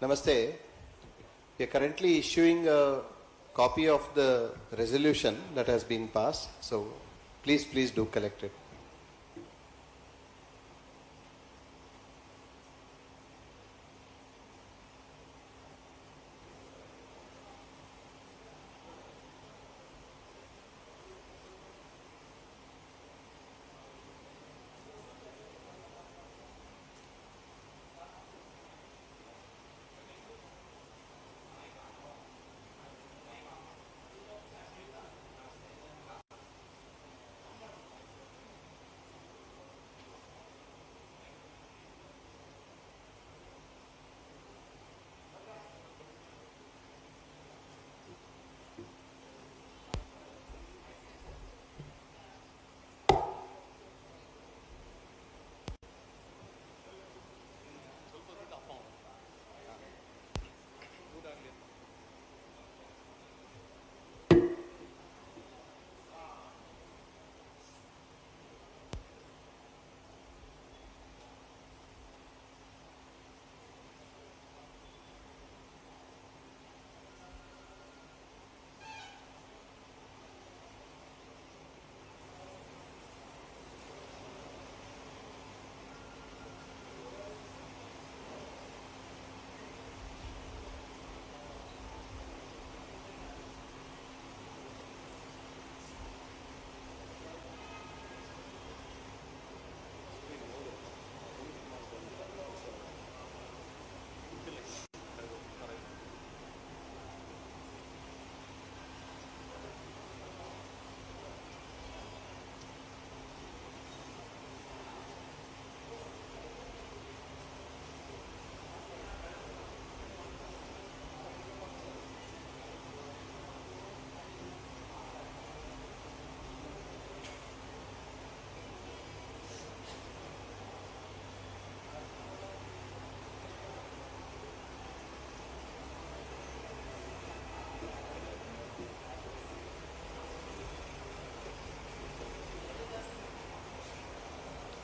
Namaste. We are currently issuing a copy of the resolution that has been passed. So please do collect it.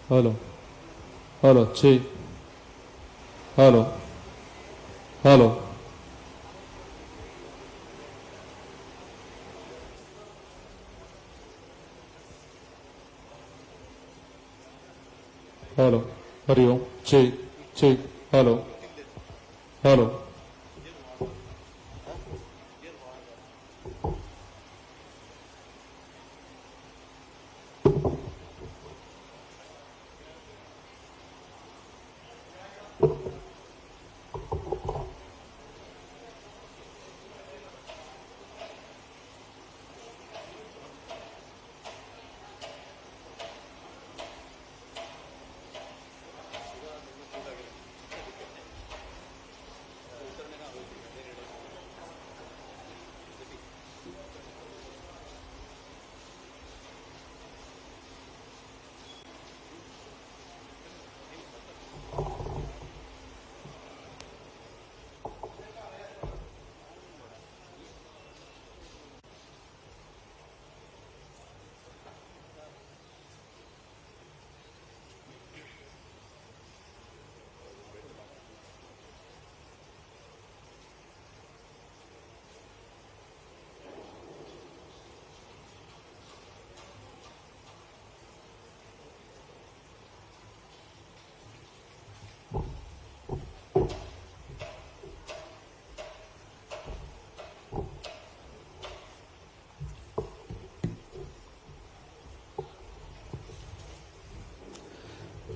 Hello. Hello. Chi. Hello. Hello. Hello. Hari Om. Chi. Chi. Hello. Hello.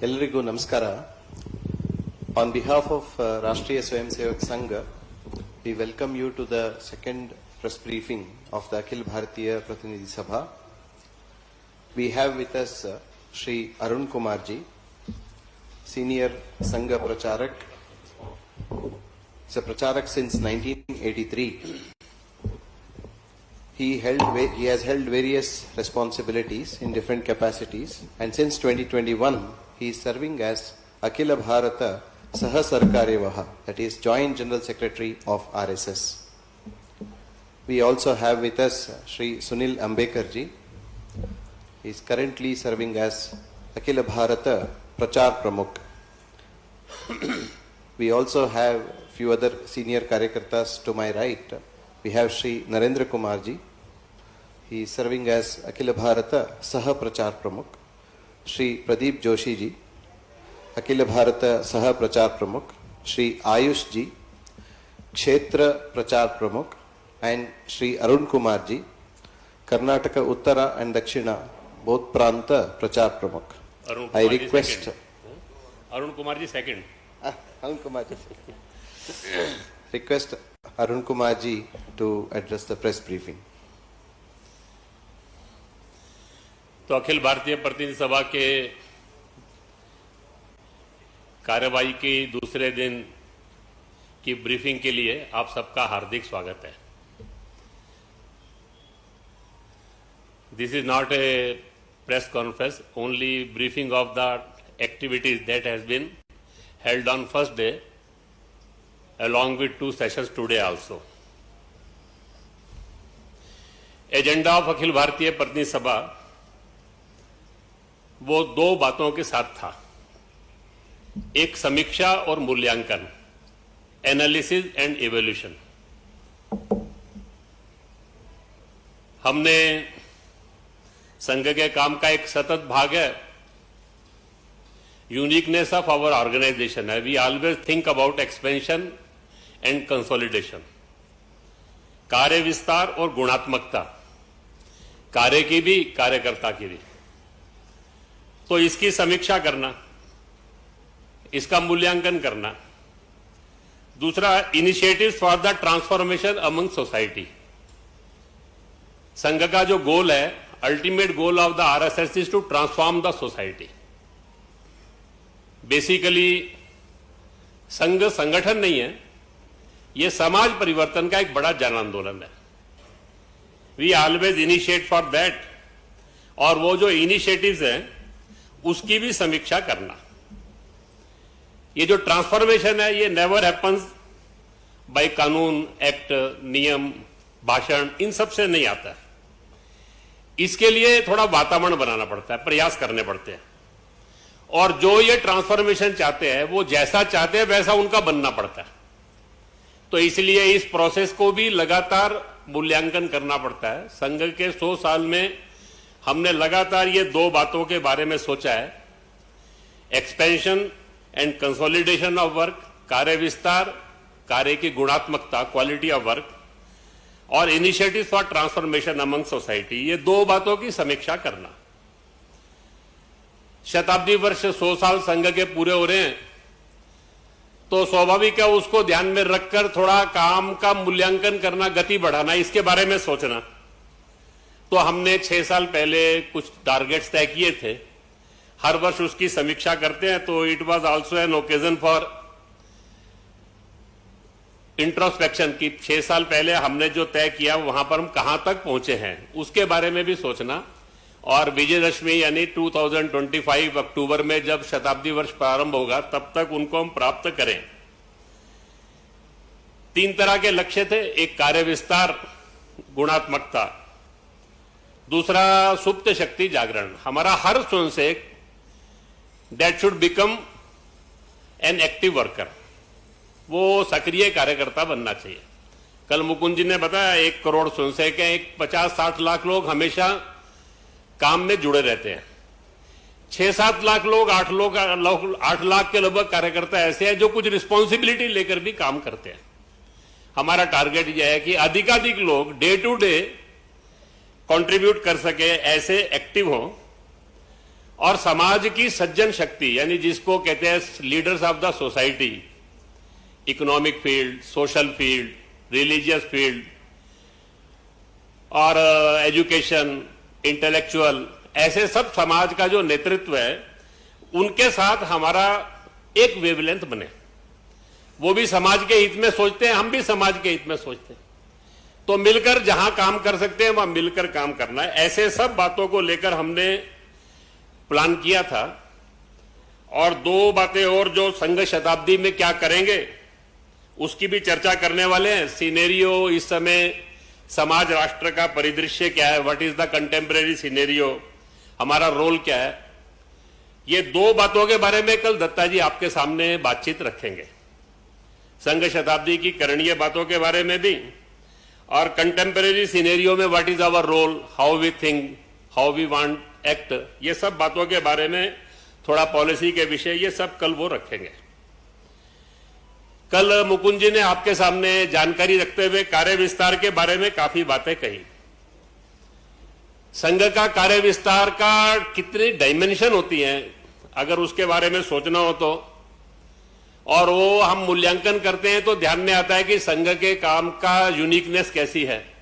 Ellarigu namaskara. On behalf of Rashtriya Swayam Sevak Sangha, we welcome you to the second press briefing of the Akhil Bharatiya Pratinidhi Sabha. We have with us Shri Arun Kumar ji, Senior Sangha Pracharak. He's a Pracharak since 1983. He has held various responsibilities in different capacities, and since 2021 he is serving as Akhila Bharata Saha Sarkaryavaha, that is Joint General Secretary of RSS. We also have with us Shri Sunil Ambekar ji. He is currently serving as Akhila Bharata Prachar Pramukh. We also have few other senior Karyakartas to my right. We have Shri Narendra Kumarji. He is serving as Akhila Bharata Saha Prachar Pramukh. Shri Pradeep Joshi ji, Akhila Bharata Saha Prachar Pramukh. Shri Ayush ji, Kshetra Prachar Pramukh. And Shri Arun Kumar ji, Karnataka Uttara and Dakshina, both Pranta Prachar Pramukh. I request... Arun Kumar ji second. Arun Kumar ji. Request Arun Kumar ji to address the press briefing. तो अखिल भारतीय प्रतिनिधि सभा के कार्यवाही के दूसरे दिन की briefing के लिए आप सबका हार्दिक स्वागत है. This is not a press conference, only briefing of the activities that has been held on first day along with 2 sessions today also. Agenda of Akhil Bharatiya Pratinidhi सभा वो 2 बातों के साथ था. एक समीक्षा और मूल्यांकन, एनालिसिस एंड इवोल्यूशन. हमने संघ के काम का एक सतत भाग है. यूनिकनेस ऑफ आवर ऑर्गेनाइजेशन है. We always think about expansion and consolidation. कार्य विस्तार और गुणात्मकता, कार्य की भी कार्यकर्ता की भी. तो इसकी समीक्षा करना, इसका मूल्यांकन करना. दूसरा, initiatives for the transformation among society. संघ का जो गोल है, ultimate goal of the RSS is to transform the society. Basically संघ संगठन नहीं है, यह समाज परिवर्तन का एक बड़ा जन आंदोलन है. We always initiate for that. और वो जो इनिशिएटिव्स हैं उसकी भी समीक्षा करना. ये जो ट्रांसफॉर्मेशन है ये नेवर हैपन्स बाय कानून, एक्ट, नियम, भाषण, इन सब से नहीं आता. इसके लिए थोड़ा वातावरण बनाना पड़ता है, प्रयास करने पड़ते हैं. और जो ये ट्रांसफॉर्मेशन चाहते हैं वो जैसा चाहते हैं वैसा उनका बनना पड़ता है. तो इसलिए इस प्रोसेस को भी लगातार मूल्यांकन करना पड़ता है. संघ के 100 साल में हमने लगातार ये 2 बातों के बारे में सोचा है. Expansion and consolidation of work, कार्य विस्तार, कार्य की गुणात्मकता, क्वालिटी ऑफ वर्क, और initiatives for transformation among society. ये 2 बातों की समीक्षा करना. शताब्दी वर्ष 100 साल संघ के पूरे हो रहे हैं, तो स्वाभाविक है उसको ध्यान में रखकर थोड़ा काम का मूल्यांकन करना, गति बढ़ाना, इसके बारे में सोचना. तो हमने 6 साल पहले कुछ टारगेट्स तय किए थे. हर वर्ष उसकी समीक्षा करते हैं. तो it was also an occasion for introspection की 6 साल पहले हमने जो तय किया वहां पर हम कहां तक पहुंचे हैं उसके बारे में भी सोचना. और विजयदशमी यानी 2025 अक्टूबर में जब शताब्दी वर्ष प्रारंभ होगा तब तक उनको हम प्राप्त करें. 3 तरह के लक्ष्य थे. एक कार्य विस्तार, गुणात्मकता. दूसरा सुप्त शक्ति जागरण. हमारा हर स्वयंसेवक that should become an active worker, वो सक्रिय कार्यकर्ता बनना चाहिए. कल मुकुंद जी ने बताया 1 करोड़ स्वयंसेवक हैं, 50-60 लाख लोग हमेशा काम में जुड़े रहते हैं. 6-7 लाख लोग, 8 लाख के लगभग कार्यकर्ता ऐसे हैं जो कुछ रिस्पॉन्सिबिलिटी लेकर भी काम करते हैं. हमारा टारगेट यह है कि अधिकाधिक लोग डे टू डे कंट्रीब्यूट कर सके, ऐसे एक्टिव हों और समाज की सज्जन शक्ति, यानी जिसको कहते हैं leaders of the society, economic field, social field, religious field और एजुकेशन, इंटेलेक्चुअल, ऐसे सब समाज का जो नेतृत्व है उनके साथ हमारा एक वेवलेंथ बने. वो भी समाज के हित में सोचते हैं, हम भी समाज के हित में सोचते हैं. तो मिलकर जहां काम कर सकते हैं वहां मिलकर काम करना है. ऐसे सब बातों को लेकर हमने प्लान किया था. और 2 बातें और जो संघ शताब्दी में क्या करेंगे उसकी भी चर्चा करने वाले हैं. सिनेरियो, इस समय समाज राष्ट्र का परिदृश्य क्या है, what is the contemporary scenario, हमारा रोल क्या है. ये 2 बातों के बारे में कल दत्ता जी आपके सामने बातचीत रखेंगे. संघ शताब्दी की करणीय बातों के बारे में भी, और कंटेम्परेरी सिनेरियो में what is our role, how we think, how we want act, ये सब बातों के बारे में, थोड़ा पॉलिसी के विषय, ये सब कल वो रखेंगे। कल मुकुंद जी ने आपके सामने जानकारी रखते हुए कार्य विस्तार के बारे में काफी बातें कही। संघ का कार्य विस्तार का कितनी डायमेंशन होती है, अगर उसके बारे में सोचना हो तो, और वो हम मूल्यांकन करते हैं तो ध्यान में आता है कि संघ के काम का यूनिकनेस कैसी है।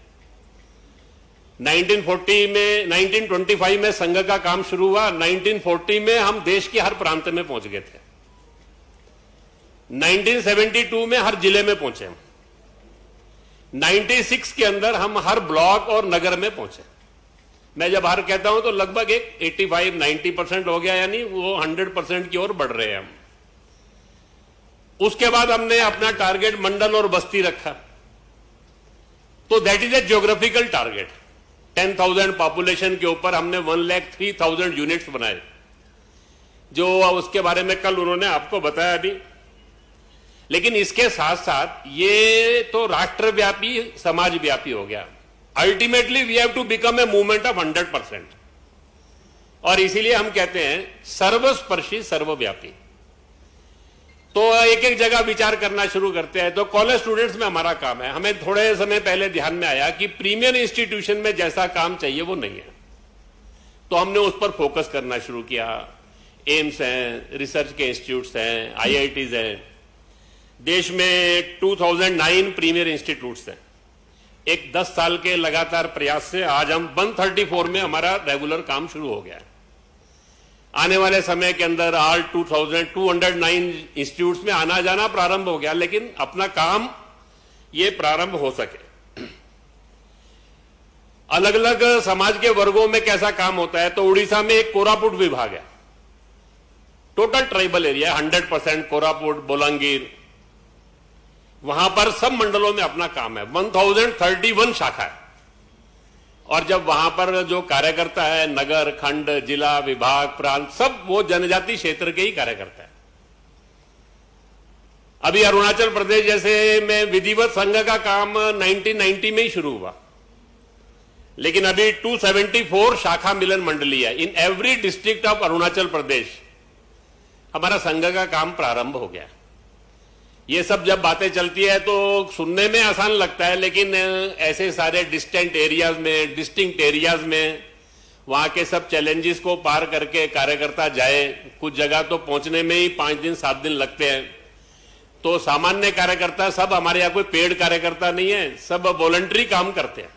1925 में संघ का काम शुरू हुआ, 1940 में हम देश के हर प्रांत में पहुंच गए थे, 1972 में हर जिले में पहुंचे हम, 96 के अंदर हम हर ब्लॉक और नगर में पहुंचे। मैं जब हर कहता हूं तो लगभग एक 85-90% हो गया, यानी वो 100% की ओर बढ़ रहे हैं हम। उसके बाद हमने अपना टारगेट मंडल और बस्ती रखा, तो that is a geographical target. 10,000 population के ऊपर हमने 1,03,000 यूनिट्स बनाए, जो उसके बारे में कल उन्होंने आपको बताया भी। लेकिन इसके साथ साथ ये तो राष्ट्रव्यापी, समाजव्यापी हो गया। Ultimately we have to become a movement of 100%, और इसीलिए हम कहते हैं सर्वस्पर्शी सर्वव्यापी। तो एक एक जगह विचार करना शुरू करते हैं। तो कॉलेज स्टूडेंट्स में हमारा काम है, हमें थोड़े समय पहले ध्यान में आया कि प्रीमियर इंस्टीट्यूशन में जैसा काम चाहिए वो नहीं है, तो हमने उस पर फोकस करना शुरू किया। एम्स हैं, रिसर्च के इंस्टीट्यूट्स हैं, IITs हैं, देश में 2009 प्रीमियर इंस्टीट्यूट्स हैं। एक 10 साल के लगातार प्रयास से आज हम 134 में हमारा रेगुलर काम शुरू हो गया है। आने वाले समय के अंदर ऑल 209 इंस्टीट्यूट्स में आना जाना प्रारंभ हो गया, लेकिन अपना काम ये प्रारंभ हो सके। अलग अलग समाज के वर्गों में कैसा काम होता है, तो उड़ीसा में एक कोरापुट विभाग है, total tribal area 100% Koraput, Bolangir, वहां पर सब मंडलों में अपना काम है। 1031 शाखा है, और जब वहां पर जो कार्यकर्ता है, नगर, खंड, जिला, विभाग, प्रांत, सब वो जनजाति क्षेत्र के ही कार्यकर्ता है। अभी अरुणाचल प्रदेश जैसे में विधिवत संघ का काम 1990 में ही शुरू हुआ, लेकिन अभी 274 शाखा मिलन मंडली है in every district of Arunachal Pradesh. हमारा संघ का काम प्रारंभ हो गया। ये सब जब बातें चलती है तो सुनने में आसान लगता है, लेकिन ऐसे सारे डिस्टेंट एरियाज में, डिस्टिंक्ट एरियाज में, वहां के सब चैलेंजेस को पार करके कार्यकर्ता जाए। कुछ जगह तो पहुंचने में ही 5 दिन 7 दिन लगते हैं। तो सामान्य कार्यकर्ता सब, हमारे यहां कोई पेड कार्यकर्ता नहीं है, सब वॉलंटरी काम करते हैं।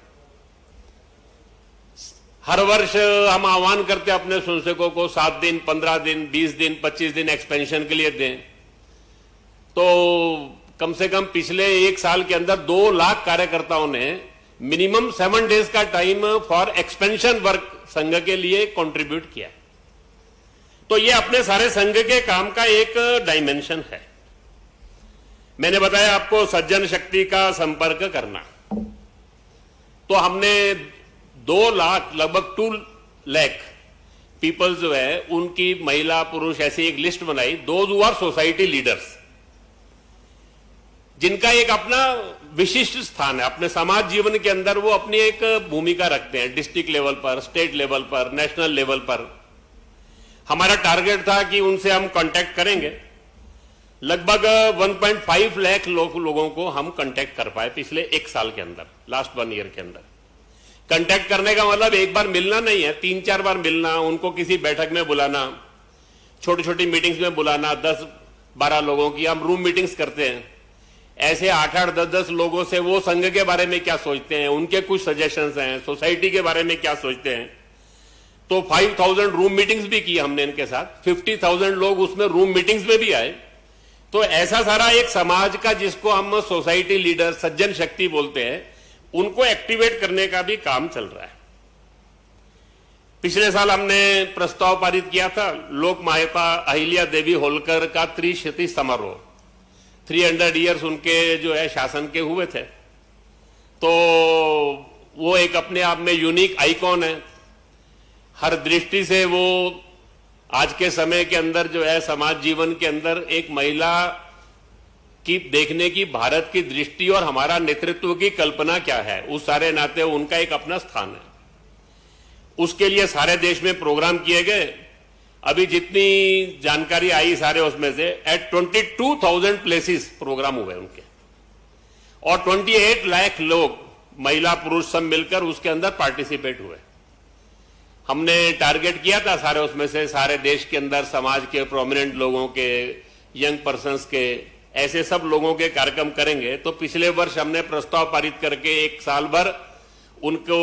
हर वर्ष हम आह्वान करते हैं अपने स्वयंसेवकों को 7 दिन, 15 दिन, 20 दिन, 25 दिन एक्सपेंशन के लिए दें। तो कम से कम पिछले 1 साल के अंदर 2 लाख कार्यकर्ताओं ने मिनिमम 7 डेज का टाइम फॉर एक्सपेंशन वर्क संघ के लिए कंट्रीब्यूट किया। तो ये अपने सारे संघ के काम का एक डायमेंशन है। मैंने बताया आपको सज्जन शक्ति का संपर्क करना, तो हमने 2 लाख, लगभग 2 लाख पीपल जो है उनकी, महिला पुरुष, ऐसी एक लिस्ट बनाई। Those who our society leaders, जिनका एक अपना विशिष्ट स्थान है अपने समाज जीवन के अंदर, वो अपनी एक भूमिका रखते हैं डिस्ट्रिक्ट लेवल पर, स्टेट लेवल पर, नेशनल लेवल पर। हमारा टारगेट था कि उनसे हम कांटेक्ट करेंगे। लगभग 1.5 लाख लोगों को हम कांटेक्ट कर पाए पिछले 1 साल के अंदर, लास्ट 1 ईयर के अंदर। कांटेक्ट करने का मतलब एक बार मिलना नहीं है, 3-4 बार मिलना, उनको किसी बैठक में बुलाना, छोटी छोटी मीटिंग्स में बुलाना। 10-12 लोगों की हम रूम मीटिंग्स करते हैं। ऐसे 8-8, 10-10 लोगों से वो संघ के बारे में क्या सोचते हैं, उनके कुछ सजेशंस हैं, सोसाइटी के बारे में क्या सोचते हैं। तो 5,000 रूम मीटिंग्स भी की हमने इनके साथ, 50,000 लोग उसमें रूम मीटिंग्स में भी आए। तो ऐसा सारा एक समाज का, जिसको हम सोसाइटी लीडर, सज्जन शक्ति बोलते हैं, उनको एक्टिवेट करने का भी काम चल रहा है। पिछले साल हमने प्रस्ताव पारित किया था लोक माता अहिल्या देवी होलकर का त्रिशती समारोह, 300 ईयर्स उनके जो है शासन के हुए थे। तो वो एक अपने आप में यूनिक आइकॉन है। हर दृष्टि से वो आज के समय के अंदर जो है समाज जीवन के अंदर एक महिला कि देखने की भारत की दृष्टि और हमारा नेतृत्व की कल्पना क्या है, उस सारे नाते उनका एक अपना स्थान है। उसके लिए सारे देश में प्रोग्राम किए गए। अभी जितनी जानकारी आई सारे उसमें से एट 22,000 प्लेसेस प्रोग्राम हुए उनके, और 28 लाख लोग महिला पुरुष सब मिलकर उसके अंदर पार्टिसिपेट हुए। हमने टारगेट किया था सारे उसमें से सारे देश के अंदर समाज के प्रोमिनेंट लोगों के, यंग पर्सन्स के, ऐसे सब लोगों के कार्यक्रम करेंगे। तो पिछले वर्ष हमने प्रस्ताव पारित करके एक साल भर उनको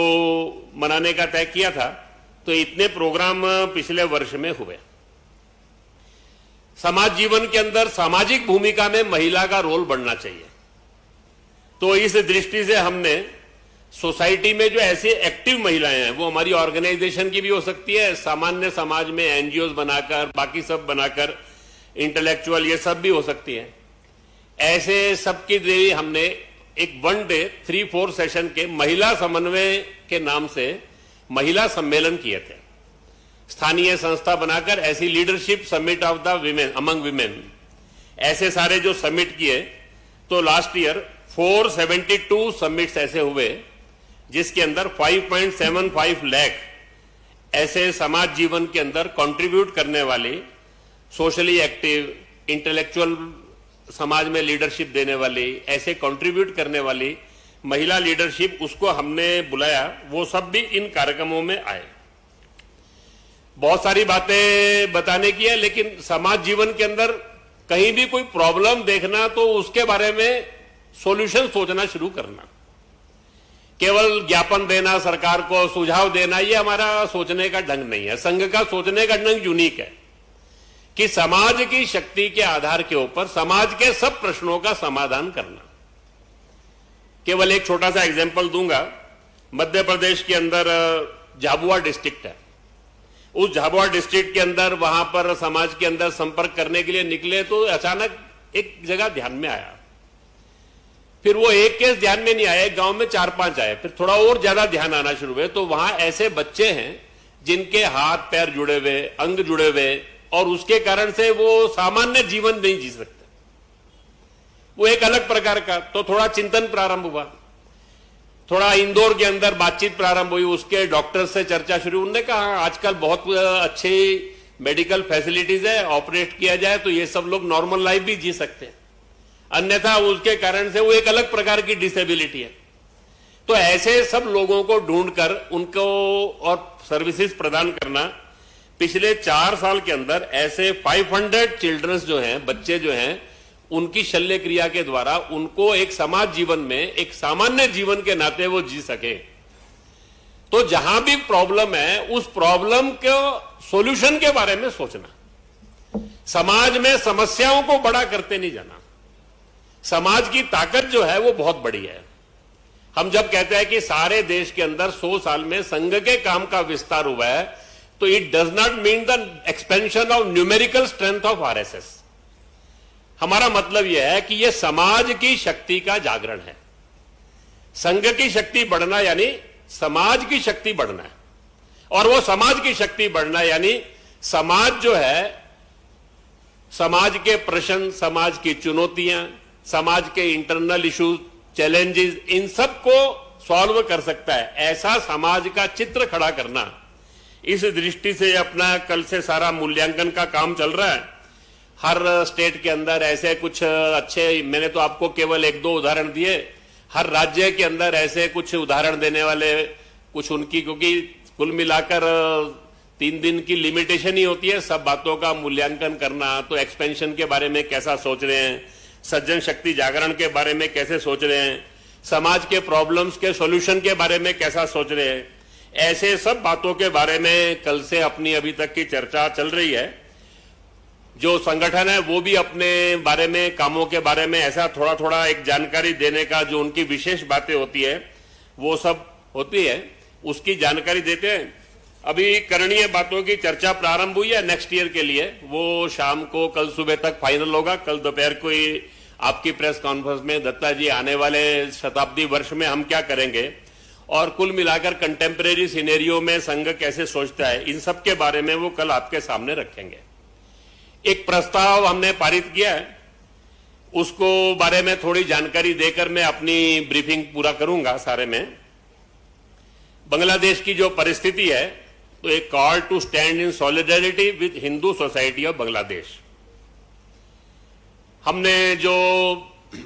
मनाने का तय किया था। तो इतने प्रोग्राम पिछले वर्ष में हुए। समाज जीवन के अंदर सामाजिक भूमिका में महिला का रोल बढ़ना चाहिए। तो इस दृष्टि से हमने सोसाइटी में जो ऐसी एक्टिव महिलाएं हैं, वो हमारी ऑर्गेनाइजेशन की भी हो सकती है, सामान्य समाज में एनजीओ बनाकर, बाकी सब बनाकर, इंटेलेक्चुअल ये सब भी हो सकती है। ऐसे सबकी लिए हमने एक 1 डे 3-4 सेशन के महिला समन्वय के नाम से महिला सम्मेलन किए थे। स्थानीय संस्था बनाकर ऐसी leadership summit of the women among women, ऐसे सारे जो समिट किए। तो लास्ट ईयर 472 समिट्स ऐसे हुए जिसके अंदर 5.75 लाख ऐसे समाज जीवन के अंदर कंट्रीब्यूट करने वाली, सोशली एक्टिव, इंटेलेक्चुअल, समाज में लीडरशिप देने वाली, ऐसे कंट्रीब्यूट करने वाली महिला लीडरशिप, उसको हमने बुलाया। वो सब भी इन कार्यक्रमों में आए। बहुत सारी बातें बताने की है, लेकिन समाज जीवन के अंदर कहीं भी कोई प्रॉब्लम देखना तो उसके बारे में सॉल्यूशन सोचना शुरू करना। केवल ज्ञापन देना, सरकार को सुझाव देना, ये हमारा सोचने का ढंग नहीं है। संघ का सोचने का ढंग यूनिक है कि समाज की शक्ति के आधार के ऊपर समाज के सब प्रश्नों का समाधान करना। केवल एक छोटा सा एग्जांपल दूंगा। मध्य प्रदेश के अंदर झाबुआ डिस्ट्रिक्ट है। उस झाबुआ डिस्ट्रिक्ट के अंदर वहां पर समाज के अंदर संपर्क करने के लिए निकले तो अचानक एक जगह ध्यान में आया। फिर वो एक केस ध्यान में नहीं आया, गांव में 4-5 आए। फिर थोड़ा और ज्यादा ध्यान आना शुरू हुए तो वहां ऐसे बच्चे हैं जिनके हाथ पैर जुड़े हुए, अंग जुड़े हुए, और उसके कारण से वो सामान्य जीवन नहीं जी सकते। वो एक अलग प्रकार का। तो थोड़ा चिंतन प्रारंभ हुआ, थोड़ा इंदौर के अंदर बातचीत प्रारंभ हुई। उसके डॉक्टर से चर्चा शुरू। उन्होंने कहा आजकल बहुत अच्छी मेडिकल फैसिलिटीज है, ऑपरेट किया जाए तो ये सब लोग नॉर्मल लाइफ भी जी सकते हैं, अन्यथा उसके कारण से वो एक अलग प्रकार की डिसेबिलिटी है। तो ऐसे सब लोगों को ढूंढकर उनको और सर्विसेज प्रदान करना। पिछले 4 साल के अंदर ऐसे 500 चिल्ड्रंस जो हैं, बच्चे जो हैं, उनकी शल्य क्रिया के द्वारा उनको एक समाज जीवन में, एक सामान्य जीवन के नाते वो जी सके। तो जहां भी प्रॉब्लम है उस प्रॉब्लम के सॉल्यूशन के बारे में सोचना, समाज में समस्याओं को बड़ा करते नहीं जाना। समाज की ताकत जो है वो बहुत बड़ी है। हम जब कहते हैं कि सारे देश के अंदर 100 साल में संघ के काम का विस्तार हुआ है, तो it does not mean the expansion of numerical strength of RSS. हमारा मतलब यह है कि यह समाज की शक्ति का जागरण है। संघ की शक्ति बढ़ना यानी समाज की शक्ति बढ़ना है, और वो समाज की शक्ति बढ़ना यानी समाज जो है, समाज के प्रश्न, समाज की चुनौतियां, समाज के इंटरनल इश्यूज, चैलेंजेस, इन सब को सॉल्व कर सकता है। ऐसा समाज का चित्र खड़ा करना, इस दृष्टि से अपना कल से सारा मूल्यांकन का काम चल रहा है। हर स्टेट के अंदर ऐसे कुछ अच्छे, मैंने तो आपको केवल 1-2 उदाहरण दिए, हर राज्य के अंदर ऐसे कुछ उदाहरण देने वाले कुछ उनकी, क्योंकि कुल मिलाकर 3 दिन की लिमिटेशन ही होती है सब बातों का मूल्यांकन करना। तो एक्सपेंशन के बारे में कैसा सोच रहे हैं, सज्जन शक्ति जागरण के बारे में कैसे सोच रहे हैं, समाज के प्रॉब्लम्स के सॉल्यूशन के बारे में कैसा सोच रहे हैं, ऐसे सब बातों के बारे में कल से अपनी अभी तक की चर्चा चल रही है। जो संगठन है वो भी अपने बारे में, कामों के बारे में ऐसा थोड़ा थोड़ा एक जानकारी देने का, जो उनकी विशेष बातें होती है वो सब होती है, उसकी जानकारी देते हैं। अभी करणीय बातों की चर्चा प्रारंभ हुई है नेक्स्ट ईयर के लिए, वो शाम को, कल सुबह तक फाइनल होगा। कल दोपहर को ही आपकी प्रेस कॉन्फ्रेंस में दत्ता जी आने वाले शताब्दी वर्ष में हम क्या करेंगे, और कुल मिलाकर कंटेम्परेरी सिनेरियो में संघ कैसे सोचता है, इन सब के बारे में वो कल आपके सामने रखेंगे। एक प्रस्ताव हमने पारित किया है उसको बारे में थोड़ी जानकारी देकर मैं अपनी ब्रीफिंग पूरा करूंगा सारे में। बांग्लादेश की जो परिस्थिति है, तो एक call to stand in solidarity with Hindu society of Bangladesh. हमने जो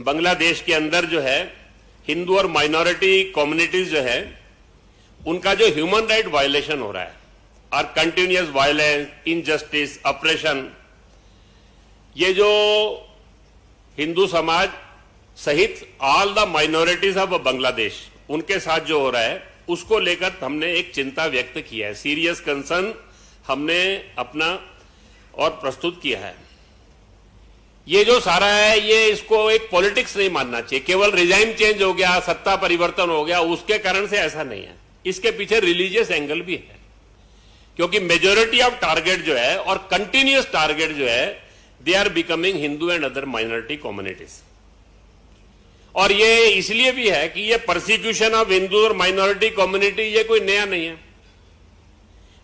बांग्लादेश के अंदर जो है हिंदू और माइनॉरिटी कम्युनिटीज जो है उनका जो ह्यूमन राइट वायलेशन हो रहा है और कंटिन्यूअस वायलेंस, इनजस्टिस, ऑपरेशन, ये जो हिंदू समाज सहित all the minorities of Bangladesh उनके साथ जो हो रहा है उसको लेकर हमने एक चिंता व्यक्त किया है, सीरियस कंसर्न हमने अपना और प्रस्तुत किया है। ये जो सारा है ये इसको एक पॉलिटिक्स नहीं मानना चाहिए, केवल रिजाइम चेंज हो गया, सत्ता परिवर्तन हो गया उसके कारण से ऐसा नहीं है। इसके पीछे रिलीजियस एंगल भी है, क्योंकि मेजोरिटी ऑफ टारगेट जो है और कंटिन्यूअस टारगेट जो है they are becoming Hindu and other minority communities. और ये इसलिए भी है कि ये परसिक्यूशन ऑफ हिंदू और माइनॉरिटी कम्युनिटी ये कोई नया नहीं है।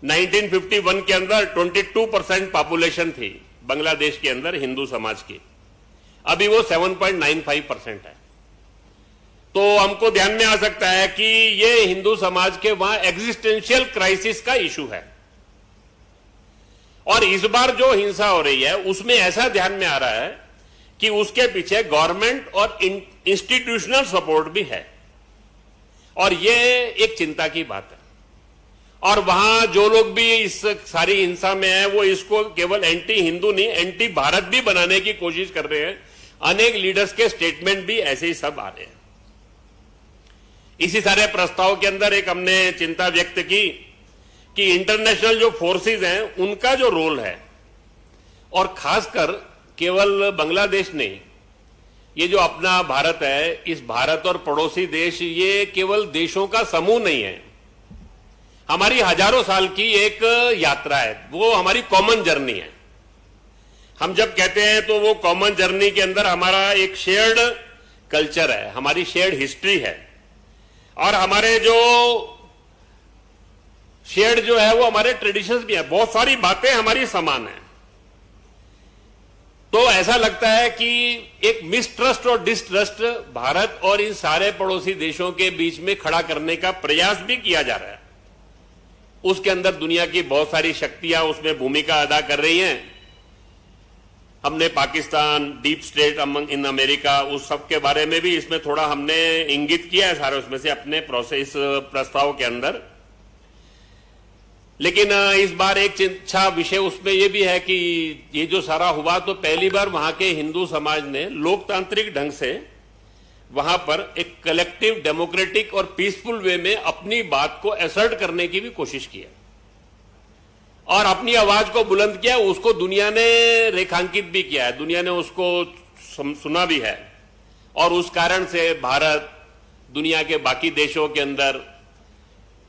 1951 के अंदर 22% पॉपुलेशन थी बांग्लादेश के अंदर हिंदू समाज की, अभी वो 7.95% है। तो हमको ध्यान में आ सकता है कि ये हिंदू समाज के वहां एग्जिस्टेंशियल क्राइसिस का इशू है। और इस बार जो हिंसा हो रही है उसमें ऐसा ध्यान में आ रहा है कि उसके पीछे गवर्नमेंट और इंस्टीट्यूशनल सपोर्ट भी है, और ये एक चिंता की बात है। और वहां जो लोग भी इस सारी हिंसा में है वो इसको केवल एंटी हिंदू नहीं, एंटी भारत भी बनाने की कोशिश कर रहे हैं। अनेक लीडर्स के स्टेटमेंट भी ऐसे ही सब आ रहे हैं। इसी सारे प्रस्ताव के अंदर एक हमने चिंता व्यक्त की कि इंटरनेशनल जो फोर्सेस हैं उनका जो रोल है, और खासकर केवल बांग्लादेश नहीं, ये जो अपना भारत है, इस भारत और पड़ोसी देश ये केवल देशों का समूह नहीं है, हमारी हजारों साल की एक यात्रा है, वो हमारी कॉमन जर्नी है। हम जब कहते हैं तो वो कॉमन जर्नी के अंदर हमारा एक शेयर्ड कल्चर है, हमारी शेयर्ड हिस्ट्री है, और हमारे जो शेयर्ड जो है वो हमारे ट्रेडिशंस भी है, बहुत सारी बातें हमारी समान है। तो ऐसा लगता है कि एक मिसट्रस्ट और डिसट्रस्ट भारत और इन सारे पड़ोसी देशों के बीच में खड़ा करने का प्रयास भी किया जा रहा है। उसके अंदर दुनिया की बहुत सारी शक्तियां उसमें भूमिका अदा कर रही हैं। हमने Pakistan, deep state in America, उस सब के बारे में भी इसमें थोड़ा हमने इंगित किया है सारे उसमें से अपने प्रोसेस प्रस्ताव के अंदर। लेकिन इस बार एक अच्छा विषय उसमें यह भी है कि ये जो सारा हुआ तो पहली बार वहां के हिंदू समाज ने लोकतांत्रिक ढंग से वहां पर एक कलेक्टिव डेमोक्रेटिक और पीसफुल वे में अपनी बात को असर्ट करने की भी कोशिश की है और अपनी आवाज को बुलंद किया। उसको दुनिया ने रेखांकित भी किया है, दुनिया ने उसको सुना भी है, और उस कारण से भारत दुनिया के बाकी देशों के अंदर,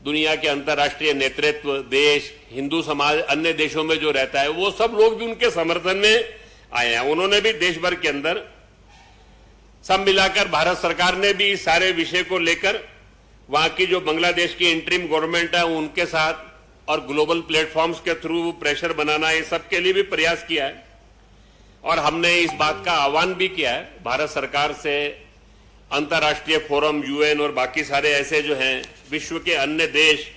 दुनिया के अंतर्राष्ट्रीय नेतृत्व, देश, हिंदू समाज अन्य देशों में जो रहता है वो सब लोग भी उनके समर्थन में आए हैं। उन्होंने भी देश भर के अंदर सब मिलाकर भारत सरकार ने भी इस सारे विषय को लेकर वहां की जो बांग्लादेश की इंटरिम गवर्नमेंट है उनके साथ और ग्लोबल प्लेटफॉर्म्स के थ्रू प्रेशर बनाना, ये सब के लिए भी प्रयास किया है। और हमने इस बात का आह्वान भी किया है भारत सरकार से, अंतर्राष्ट्रीय फोरम, यूएन और बाकी सारे ऐसे जो हैं विश्व के अन्य देश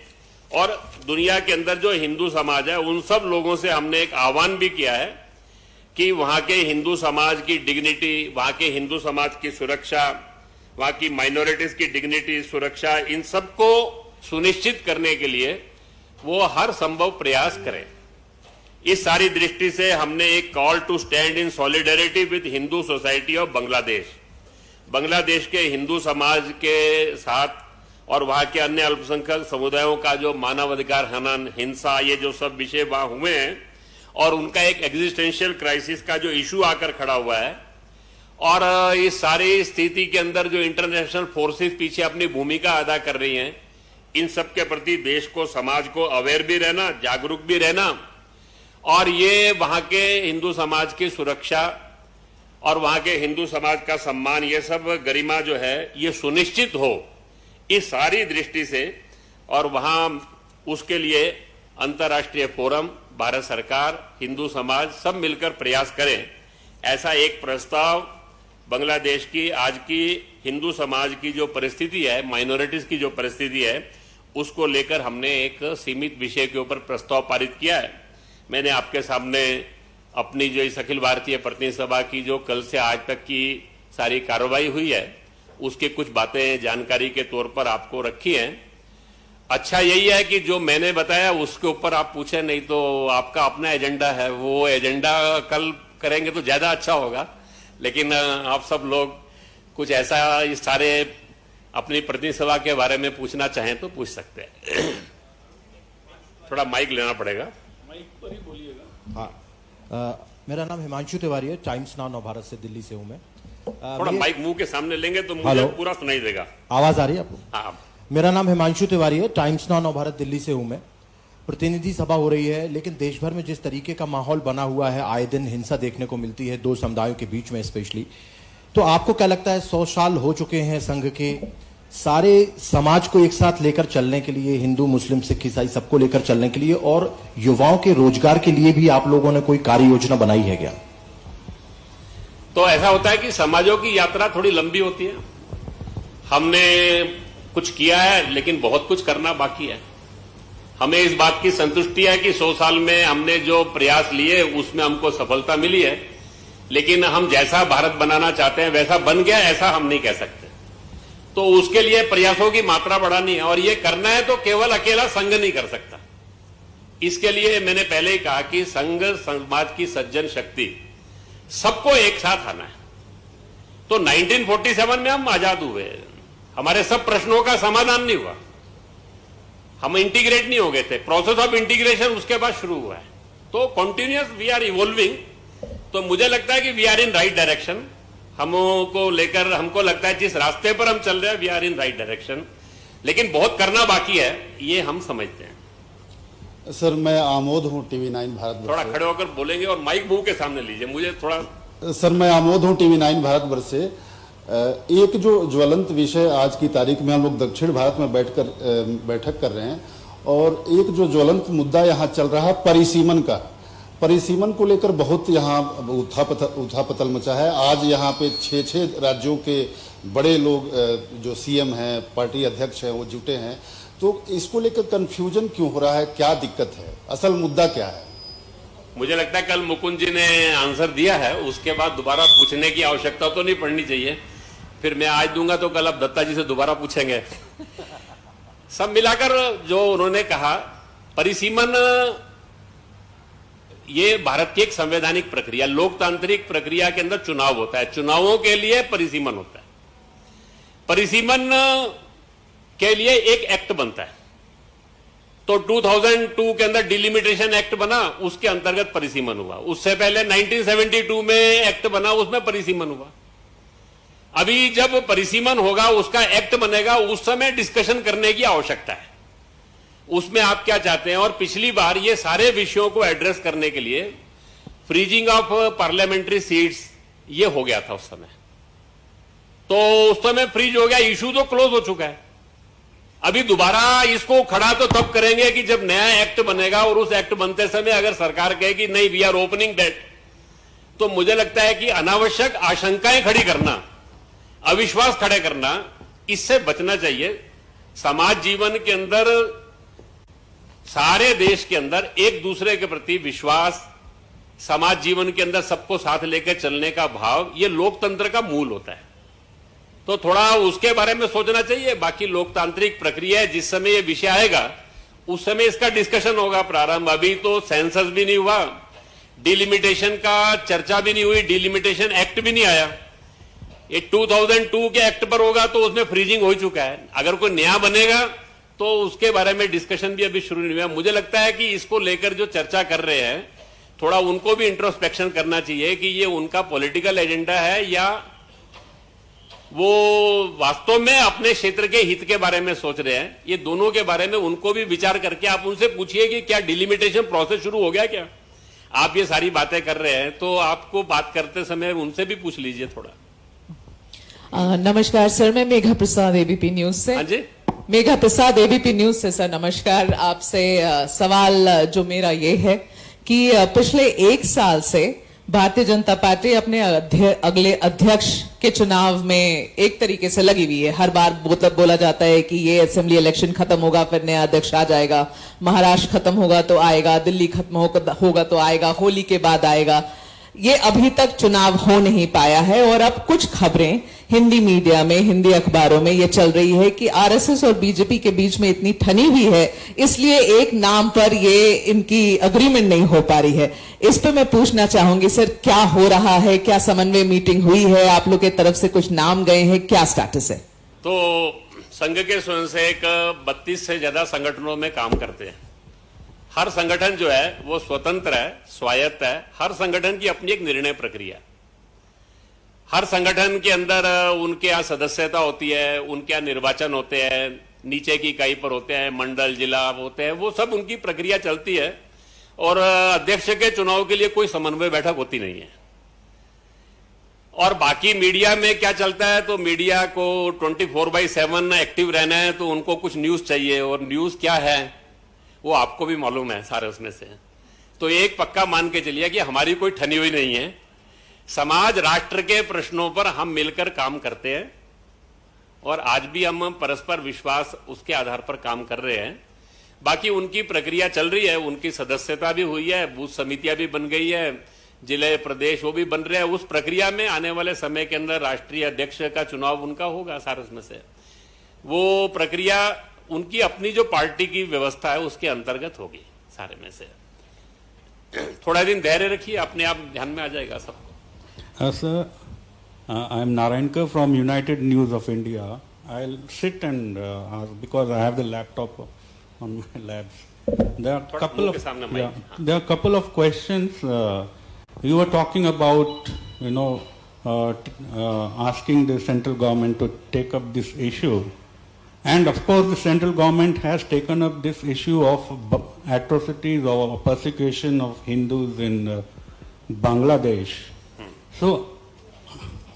और दुनिया के अंदर जो हिंदू समाज है उन सब लोगों से हमने एक आह्वान भी किया है कि वहां के हिंदू समाज की डिग्निटी, वहां के हिंदू समाज की सुरक्षा, वहां की माइनॉरिटीज की डिग्निटी, सुरक्षा, इन सबको सुनिश्चित करने के लिए वो हर संभव प्रयास करें। इस सारी दृष्टि से हमने एक call to stand in solidarity with Hindu society of Bangladesh, Bangladesh के हिंदू समाज के साथ और वहां के अन्य अल्पसंख्यक समुदायों का जो मानवाधिकार हनन, हिंसा, ये जो सब विषय वहां हुए हैं और उनका एक एग्जिस्टेंशियल क्राइसिस का जो इशू आकर खड़ा हुआ है, और इस सारी स्थिति के अंदर जो इंटरनेशनल फोर्सेस पीछे अपनी भूमिका अदा कर रही हैं, इन सब के प्रति देश को, समाज को अवेयर भी रहना, जागरूक भी रहना, और ये वहां के हिंदू समाज की सुरक्षा और वहां के हिंदू समाज का सम्मान, ये सब गरिमा जो है ये सुनिश्चित हो, इस सारी दृष्टि से, और वहां उसके लिए अंतर्राष्ट्रीय फोरम, भारत सरकार, हिंदू समाज सब मिलकर प्रयास करें, ऐसा एक प्रस्ताव बांग्लादेश की आज की हिंदू समाज की जो परिस्थिति है, माइनॉरिटीज की जो परिस्थिति है, उसको लेकर हमने एक सीमित विषय के ऊपर प्रस्ताव पारित किया है। मैंने आपके सामने अपनी जो इस अखिल भारतीय प्रतिनिधि सभा की जो कल से आज तक की सारी कार्रवाई हुई है, उसके कुछ बातें जानकारी के तौर पर आपको रखी हैं। अच्छा यही है कि जो मैंने बताया उसके ऊपर आप पूछे, नहीं तो आपका अपना एजेंडा है, वो एजेंडा कल करेंगे तो ज्यादा अच्छा होगा। लेकिन आप सब लोग कुछ ऐसा इस सारे अपनी प्रतिनिधि सभा के बारे में पूछना चाहें तो पूछ सकते हैं। थोड़ा माइक लेना पड़ेगा। माइक पर ही बोलिएगा। हाँ, मेरा नाम हिमांशु तिवारी है, टाइम्स नाउ भारत से दिल्ली से हूँ मैं। थोड़ा माइक मुंह के सामने लेंगे तो मुझे पूरा सुनाई देगा। आवाज आ रही है आपको? हाँ। मेरा नाम हिमांशु तिवारी है, टाइम्स नाउ भारत दिल्ली से हूँ मैं। प्रतिनिधि सभा हो रही है, लेकिन देश भर में जिस तरीके का माहौल बना हुआ है, आए दिन हिंसा देखने को मिलती है दो समुदायों के बीच में स्पेशली, तो आपको क्या लगता है 100 साल हो चुके हैं संघ के, सारे समाज को एक साथ लेकर चलने के लिए, हिंदू मुस्लिम सिख ईसाई सबको लेकर चलने के लिए, और युवाओं के रोजगार के लिए भी आप लोगों ने कोई कार्य योजना बनाई है क्या? तो ऐसा होता है कि समाजों की यात्रा थोड़ी लंबी होती है। हमने कुछ किया है लेकिन बहुत कुछ करना बाकी है। हमें इस बात की संतुष्टि है कि 100 साल में हमने जो प्रयास लिए उसमें हमको सफलता मिली है, लेकिन हम जैसा भारत बनाना चाहते हैं वैसा बन गया ऐसा हम नहीं कह सकते। तो उसके लिए प्रयासों की मात्रा बढ़ानी है, और ये करना है तो केवल अकेला संघ नहीं कर सकता। इसके लिए मैंने पहले ही कहा कि संघ समाज की सज्जन शक्ति सबको एक साथ आना है। तो 1947 में हम आजाद हुए, हमारे सब प्रश्नों का समाधान नहीं हुआ, हम इंटीग्रेट नहीं हो गए थे। प्रोसेस ऑफ इंटीग्रेशन उसके बाद शुरू हुआ है। तो कॉन्टिन्यूअस वी आर इवॉल्विंग। तो मुझे लगता है कि we are in right direction. हमको लेकर हमको लगता है जिस रास्ते पर हम चल रहे हैं we are in right direction, लेकिन बहुत करना बाकी है, ये हम समझते हैं। सर, मैं आमोद हूँ TV9 भारत। थोड़ा खड़े होकर बोलेंगे और माइक मुंह के सामने लीजिए, मुझे थोड़ा। सर, मैं आमोद हूँ TV9 भारतवर्ष से। एक जो ज्वलंत विषय आज की तारीख में हम लोग दक्षिण भारत में बैठक कर रहे हैं, और एक जो ज्वलंत मुद्दा यहाँ चल रहा है परिसीमन का, परिसीमन को लेकर बहुत यहाँ उथापतल मचा है। आज यहाँ पे 6 राज्यों के बड़े लोग जो CM हैं, पार्टी अध्यक्ष हैं, वो जुटे हैं। तो इसको लेकर कंफ्यूजन क्यों हो रहा है, क्या दिक्कत है, असल मुद्दा क्या है? मुझे लगता है कल मुकुंद जी ने आंसर दिया है, उसके बाद दोबारा पूछने की आवश्यकता तो नहीं पड़नी चाहिए। फिर मैं आज दूंगा तो कल आप दत्ता जी से दोबारा पूछेंगे। सब मिलाकर जो उन्होंने कहा, परिसीमन ये भारत की एक संवैधानिक प्रक्रिया, लोकतांत्रिक प्रक्रिया के अंदर चुनाव होता है, चुनावों के लिए परिसीमन होता है। परिसीमन के लिए एक एक्ट बनता है। तो 2002 के अंदर डिलिमिटेशन एक्ट बना, उसके अंतर्गत परिसीमन हुआ। उससे पहले 1972 में एक्ट बना, उसमें परिसीमन हुआ। अभी जब परिसीमन होगा, उसका एक्ट बनेगा, उस समय डिस्कशन करने की आवश्यकता है, उसमें आप क्या चाहते हैं। और पिछली बार ये सारे विषयों को एड्रेस करने के लिए फ्रीजिंग ऑफ पार्लियामेंट्री सीट्स ये हो गया था उस समय। तो उस समय फ्रीज हो गया, इशू तो क्लोज हो चुका है। अभी दोबारा इसको खड़ा तो तब करेंगे कि जब नया एक्ट बनेगा, और उस एक्ट बनते समय अगर सरकार कहे कि नहीं वी आर ओपनिंग दैट, तो मुझे लगता है कि अनावश्यक आशंकाएं खड़ी करना, अविश्वास खड़े करना, इससे बचना चाहिए। समाज जीवन के अंदर, सारे देश के अंदर एक दूसरे के प्रति विश्वास, समाज जीवन के अंदर सबको साथ लेकर चलने का भाव, ये लोकतंत्र का मूल होता है। तो थोड़ा उसके बारे में सोचना चाहिए। बाकी लोकतांत्रिक प्रक्रिया है, जिस समय ये विषय आएगा उस समय इसका डिस्कशन होगा प्रारंभ। अभी तो सेंसस भी नहीं हुआ, डिलिमिटेशन का चर्चा भी नहीं हुई, डिलिमिटेशन एक्ट भी नहीं आया। ये 2002 के एक्ट पर होगा तो उसमें फ्रीजिंग हो चुका है। अगर कोई नया बनेगा तो उसके बारे में डिस्कशन भी अभी शुरू नहीं हुआ। मुझे लगता है कि इसको लेकर जो चर्चा कर रहे हैं, थोड़ा उनको भी इंट्रोस्पेक्शन करना चाहिए कि ये उनका पॉलिटिकल एजेंडा है या वो वास्तव में अपने क्षेत्र के हित के बारे में सोच रहे हैं। ये दोनों के बारे में उनको भी विचार करके आप उनसे पूछिए कि क्या डिलिमिटेशन प्रोसेस शुरू हो गया क्या। आप ये सारी बातें कर रहे हैं तो आपको बात करते समय उनसे भी पूछ लीजिए थोड़ा। नमस्कार सर, मैं मेघा प्रसाद एबीपी न्यूज से। हाँ जी, मेघा प्रसाद एबीपी न्यूज से सर नमस्कार। आपसे सवाल जो मेरा ये है कि पिछले 1 साल से भारतीय जनता पार्टी अपने अगले अध्यक्ष के चुनाव में एक तरीके से लगी हुई है। हर बार बोला जाता है कि ये असेंबली इलेक्शन खत्म होगा फिर नया अध्यक्ष आ जाएगा, महाराष्ट्र खत्म होगा तो आएगा, दिल्ली खत्म होगा तो आएगा, होली के बाद आएगा। ये अभी तक चुनाव हो नहीं पाया है और अब कुछ खबरें हिंदी मीडिया में, हिंदी अखबारों में ये चल रही है कि आरएसएस और बीजेपी के बीच में इतनी ठनी हुई है, इसलिए एक नाम पर ये इनकी अग्रीमेंट नहीं हो पा रही है। इस पे मैं पूछना चाहूंगी सर, क्या हो रहा है? क्या समन्वय मीटिंग हुई है? आप लोग की तरफ से कुछ नाम गए हैं? क्या स्टेटस है? तो संघ के स्वयंसेवक 32 से ज्यादा संगठनों में काम करते हैं। हर संगठन जो है वो स्वतंत्र है, स्वायत्त है। हर संगठन की अपनी एक निर्णय प्रक्रिया। हर संगठन के अंदर उनके यहाँ सदस्यता होती है, उनके यहाँ निर्वाचन होते हैं, नीचे की इकाई पर होते हैं, मंडल जिला होते हैं, वो सब उनकी प्रक्रिया चलती है। और अध्यक्ष के चुनाव के लिए कोई समन्वय बैठक होती नहीं है। और बाकी मीडिया में क्या चलता है, तो मीडिया को 24/7 एक्टिव रहना है, तो उनको कुछ न्यूज चाहिए। और न्यूज क्या है वो आपको भी मालूम है सारे उसमें से। तो एक पक्का मान के चलिए कि हमारी कोई ठनी हुई नहीं है। समाज राष्ट्र के प्रश्नों पर हम मिलकर काम करते हैं और आज भी हम परस्पर विश्वास उसके आधार पर काम कर रहे हैं। बाकी उनकी प्रक्रिया चल रही है, उनकी सदस्यता भी हुई है, बूथ समितियां भी बन गई है, जिले प्रदेश वो भी बन रहे हैं। उस प्रक्रिया में आने वाले समय के अंदर राष्ट्रीय अध्यक्ष का चुनाव उनका होगा सारे उसमें से। वो प्रक्रिया उनकी अपनी जो पार्टी की व्यवस्था है उसके अंतर्गत होगी सारे में से। थोड़ा दिन धैर्य रखिए, अपने आप ध्यान में आ जाएगा सबको। Sir, I am Narayankar from United News of India. I'll sit and ask because I have the laptop on my laps. There are a couple of questions. You were talking about, asking the central government to take up this issue. And of course, the central government has taken up this issue of atrocities or persecution of Hindus in Bangladesh. So,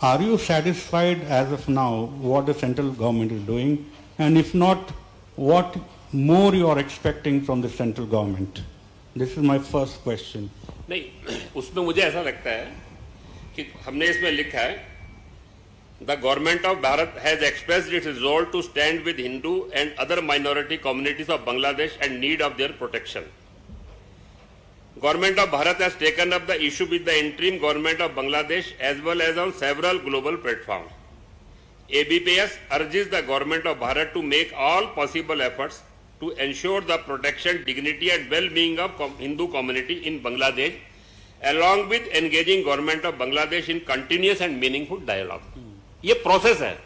are you satisfied as of now what the central government is doing? And if not, what more you are expecting from the central government? This is my first question. नहीं, उसमें मुझे ऐसा लगता है कि हमने इसमें लिखा है The government of Bharat has expressed its resolve to stand with Hindu and other minority communities of Bangladesh and need of their protection. Government of Bharat has taken up the issue with the interim government of Bangladesh as well as on several global platforms. ABPS urges the government of Bharat to make all possible efforts to ensure the protection, dignity and well-being of Hindu community in Bangladesh, along with engaging government of Bangladesh in continuous and meaningful dialogue. ये process है,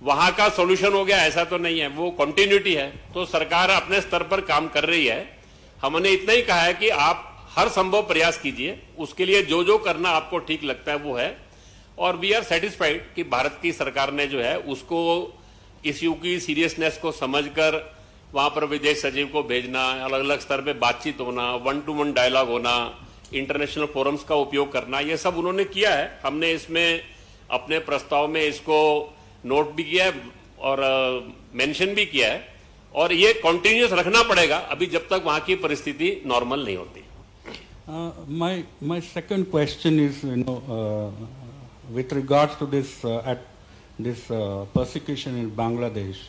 वहां का solution हो गया ऐसा तो नहीं है, वो कंटिन्यूटी है। तो सरकार अपने स्तर पर काम कर रही है। हमने इतना ही कहा है कि आप हर संभव प्रयास कीजिए, उसके लिए जो जो करना आपको ठीक लगता है वो है। और वी आर सेटिस्फाइड कि भारत की सरकार ने जो है उसको इश्यू की सीरियसनेस को समझकर वहां पर विदेश सचिव को भेजना, अलग अलग स्तर पे बातचीत होना, 1-to-1 डायलॉग होना, इंटरनेशनल फोरम्स का उपयोग करना, ये सब उन्होंने किया है। हमने इसमें अपने प्रस्ताव में इसको नोट भी किया है और मेंशन भी किया है। और ये कंटिन्यूस रखना पड़ेगा अभी जब तक वहां की परिस्थिति नॉर्मल नहीं होती। My second question is, with regards to this persecution in Bangladesh,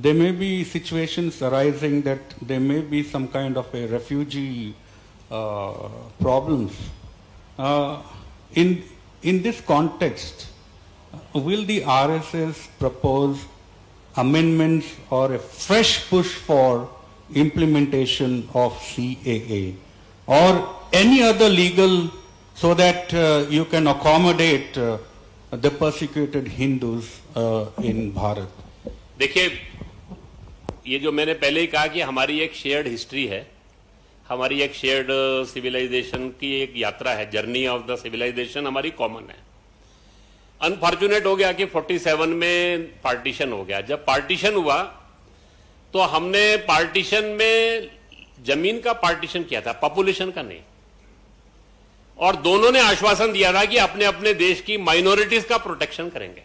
there may be situations arising that there may be some kind of a refugee problems. In this context, will the RSS propose amendments or a fresh push for implementation of CAA or any other legal so that you can accommodate the persecuted Hindus in Bharat? देखिए, ये जो मैंने पहले ही कहा कि हमारी एक shared history है, हमारी एक शेयर्ड सिविलाइजेशन की एक यात्रा है, जर्नी ऑफ द सिविलाइजेशन हमारी कॉमन है। अनफॉर्चुनेट हो गया कि 47 में पार्टीशन हो गया। जब पार्टीशन हुआ तो हमने पार्टीशन में जमीन का पार्टीशन किया था, पॉपुलेशन का नहीं। और दोनों ने आश्वासन दिया था कि अपने अपने देश की माइनॉरिटीज का प्रोटेक्शन करेंगे।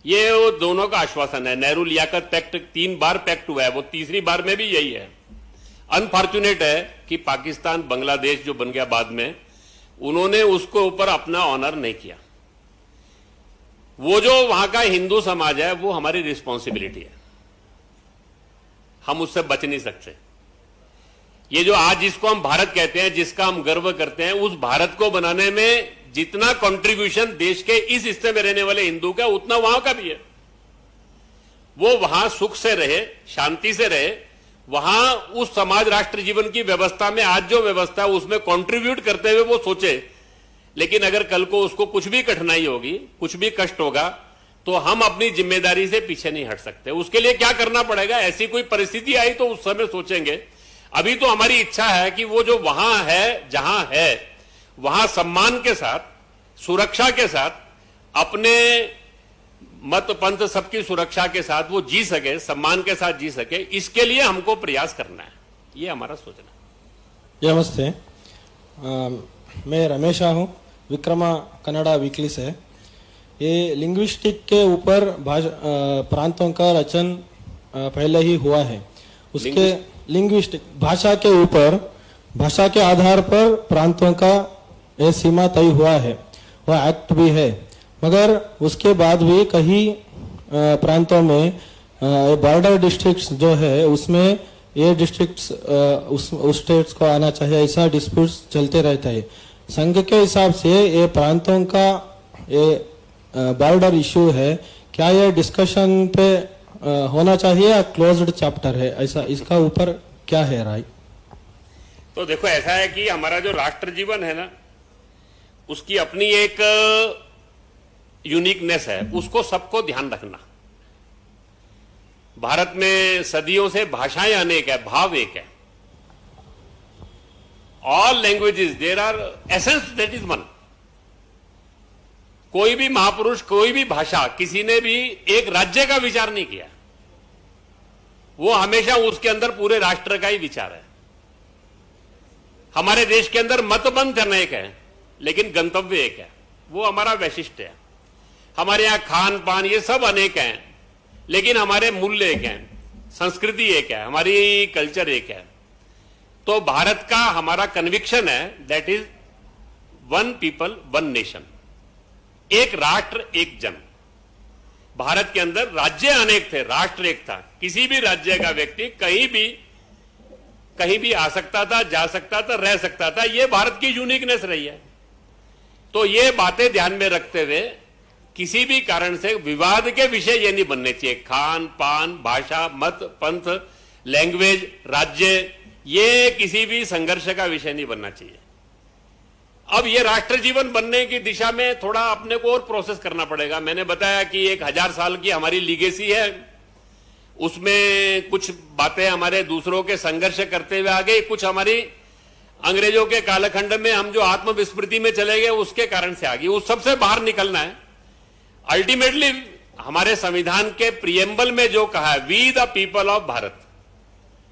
ये वो दोनों का आश्वासन है। नेहरू लियाकत पैक्ट 3 बार पैक्ट हुआ है, वो तीसरी बार में भी यही है। अनफॉर्चुनेट है कि पाकिस्तान बांग्लादेश जो बन गया बाद में, उन्होंने उसको ऊपर अपना ऑनर नहीं किया। वो जो वहां का हिंदू समाज है वो हमारी रिस्पॉन्सिबिलिटी है, हम उससे बच नहीं सकते। ये जो आज जिसको हम भारत कहते हैं, जिसका हम गर्व करते हैं, उस भारत को बनाने में जितना कंट्रीब्यूशन देश के इस हिस्से में रहने वाले हिंदू का, उतना वहां का भी है। वो वहां सुख से रहे, शांति से रहे, वहां उस समाज राष्ट्र जीवन की व्यवस्था में आज जो व्यवस्था है उसमें कंट्रीब्यूट करते हुए वो सोचे। लेकिन अगर कल को उसको कुछ भी कठिनाई होगी, कुछ भी कष्ट होगा, तो हम अपनी जिम्मेदारी से पीछे नहीं हट सकते। उसके लिए क्या करना पड़ेगा, ऐसी कोई परिस्थिति आई तो उस समय सोचेंगे। अभी तो हमारी इच्छा है कि वो जो वहां है, जहां है, वहां सम्मान के साथ, सुरक्षा के साथ, अपने मत पंथ सबकी सुरक्षा के साथ वो जी सके, सम्मान के साथ जी सके, इसके लिए हमको प्रयास करना है। ये हमारा सोचना है। नमस्ते, मैं रमेश हूँ, विक्रमा कन्नड़ा वीकली से। ये लिंग्विस्टिक के ऊपर प्रांतों का रचन पहले ही हुआ है। उसके लिंग्विस्टिक भाषा के ऊपर, भाषा के आधार पर प्रांतों का ये सीमा तय हुआ है, वह एक्ट भी है। मगर उसके बाद भी कई प्रांतों में बॉर्डर डिस्ट्रिक्ट्स जो है उसमें ये डिस्ट्रिक्ट्स उस स्टेट्स को आना चाहिए, ऐसा डिस्प्यूट्स चलते रहता है। संघ के हिसाब से ये प्रांतों का ये बॉर्डर इश्यू है, क्या ये डिस्कशन पे होना चाहिए या क्लोज्ड चैप्टर है, ऐसा इसका ऊपर क्या है राय? तो देखो, ऐसा है कि हमारा जो राष्ट्र जीवन है ना, उसकी अपनी एक यूनिकनेस है, उसको सबको ध्यान रखना। भारत में सदियों से भाषाएं अनेक है, भाव एक है। All languages there are essence that is one. कोई भी महापुरुष, कोई भी भाषा, किसी ने भी एक राज्य का विचार नहीं किया। वो हमेशा उसके अंदर पूरे राष्ट्र का ही विचार है। हमारे देश के अंदर मतपंथ अनेक है, लेकिन गंतव्य एक है, वो हमारा वैशिष्ट्य है। हमारे यहां खान पान ये सब अनेक हैं, लेकिन हमारे मूल्य एक हैं, संस्कृति एक है, हमारी कल्चर एक है। तो भारत का हमारा कन्विक्शन है that is one people one nation, एक राष्ट्र एक जन। भारत के अंदर राज्य अनेक थे, राष्ट्र एक था। किसी भी राज्य का व्यक्ति कहीं भी आ सकता था, जा सकता था, रह सकता था। यह भारत की यूनिकनेस रही है। तो ये बातें ध्यान में रखते हुए किसी भी कारण से विवाद के विषय ये नहीं बनने चाहिए। खान पान, भाषा, मत पंथ, लैंग्वेज, राज्य, ये किसी भी संघर्ष का विषय नहीं बनना चाहिए। अब ये राष्ट्र जीवन बनने की दिशा में थोड़ा अपने को और प्रोसेस करना पड़ेगा। मैंने बताया कि 1000 साल की हमारी लीगेसी है, उसमें कुछ बातें हमारे दूसरों के संघर्ष करते हुए आ गई, कुछ हमारी अंग्रेजों के कालखंड में हम जो आत्मविस्मृति में चले गए उसके कारण से आ गई। उस सबसे बाहर निकलना है। अल्टीमेटली हमारे संविधान के प्रियम्बल में जो कहा है, we the people of Bharat,